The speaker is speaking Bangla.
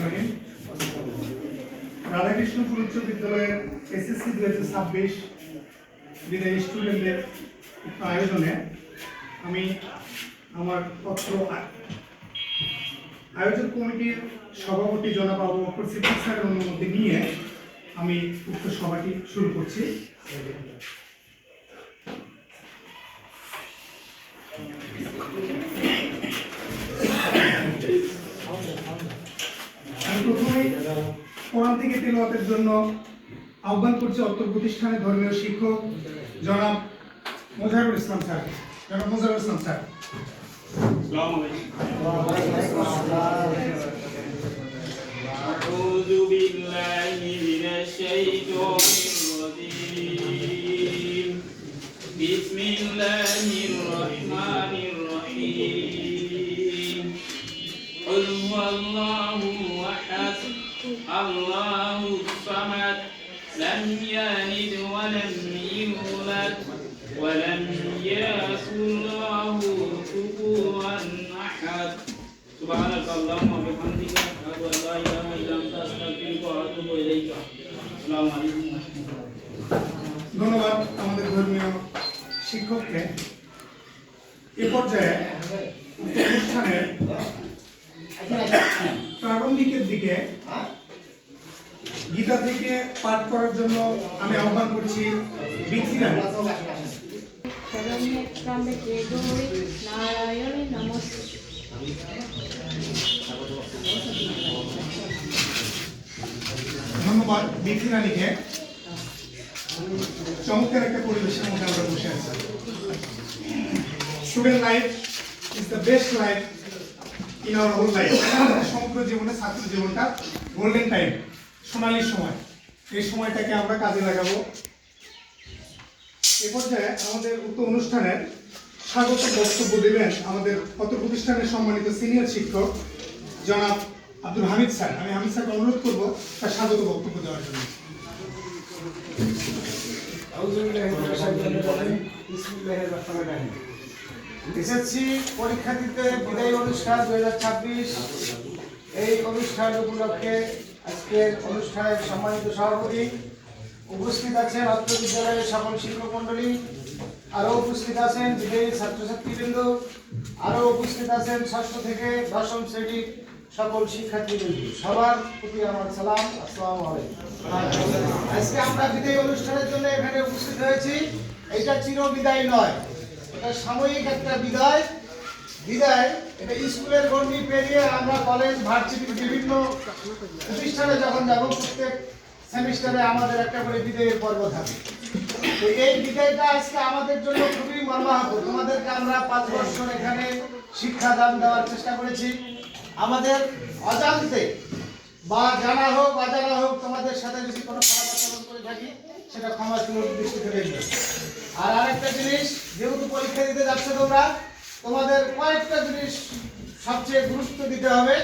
রহিম। রাধাকৃষ্ণপুর উচ্চ বিদ্যালয়ের এসএসসি 2026 বিদায়ী স্টুডেন্টদের আয়োজনে আমি আমার পত্র আয়োজক কমিটির সভাপতি জনাব আবু বকর সিদ্দিক স্যারের অনুমতি নিয়ে আমি উক্ত সভাটি শুরু করছি। আমি প্রথমেই কোরআন থেকে তেলাওয়াতের জন্য আহ্বান করছি অত্র প্রতিষ্ঠানের ধর্মীয় শিক্ষক জনাব মোজাহিরুল ইসলাম স্যার। أعوذ بالله من الشيطان الرجيم بسم الله الرحمن الرحيم قل هو الله أحد الله الصمد لم يلد ولم يولد ولم يكن له كفوا أحد سبحانك اللهم وبحمدك أشهد أن لا إله إلا أنت أستغفرك وأتوب إليك السلام عليكم। ধন্যবাদ আমাদের ধর্মীয় শিক্ষককে। এ পর্যায়ে অনুষ্ঠানের প্রারম্ভিকের দিকে গীতা থেকে পাঠ করার জন্য আমি আহ্বান করছি বিথিরা। ধন্যবাদ বিথি রানীকে। চমৎকার একটা পরিবেশের মধ্যে আমরা বসে আছি। Student life is the best life in our whole life. সমগ্র জীবনে ছাত্র জীবনটা গোল্ডেন টাইম, সোনালী সময়। এই সময়টাকে আমরা কাজে লাগাবো। এ পর্যায়ে আমাদের উক্ত অনুষ্ঠানের স্বাগত বক্তব্য দেবেন আমাদের অত্র প্রতিষ্ঠানের সম্মানিত সিনিয়র শিক্ষক জনাব আব্দুল হামিদ স্যার। আমি হামিদ স্যারকে অনুরোধ করব তার স্বাগত বক্তব্য দেওয়ার জন্য। এসএসসি পরীক্ষার্থীতে বিদায়ী অনুষ্ঠান 2026 এই অনুষ্ঠান উপলক্ষে আজকের অনুষ্ঠানের সম্মানিত সভাপতি উপস্থিত আছেন অত্র বিদ্যালয়ের সকল শিক্ষক মন্ডলী, আরও উপস্থিত আছেন বিদায়ী ছাত্রছাত্রীবৃন্দ, আরও উপস্থিত আছেন ষষ্ঠ থেকে দশম শ্রেণীর সকল শিক্ষার্থীবৃন্দ। সবার প্রতি আমার সালাম, আসসালামু আলাইকুম। আজকে আমরা বিদায়ী অনুষ্ঠানের জন্য এখানে উপস্থিত হয়েছি। এটা চির বিদায় নয়, এটা সাময়িক একটা বিদায়। এটা স্কুলের গণ্ডি পেরিয়ে আমরা কলেজ ভার্সিটি বিভিন্ন প্রতিষ্ঠানে যখন যাব, প্রত্যেক সেমিস্টারে আমাদের একটা করে বিদায়ের পর্ব থাকে। তো এই বিদায়টা আজকে আমাদের জন্য খুবই মর্মাহত। তোমাদেরকে আমরা 5 বছর এখানে শিক্ষাদান দেওয়ার চেষ্টা করেছি। আমাদের অজান্তে বা জানা হোক অজানা হোক তোমাদের সাথে যদি কোনো খারাপ আচরণ করে থাকি সেটা ক্ষমা সুন্দর দৃষ্টিতে দেখবে। আর আরেকটা জিনিস, যেহেতু পরীক্ষা দিতে যাচ্ছে তোমরা, তোমাদের কয়েকটা জিনিস সবচেয়ে গুরুত্ব দিতে হবে।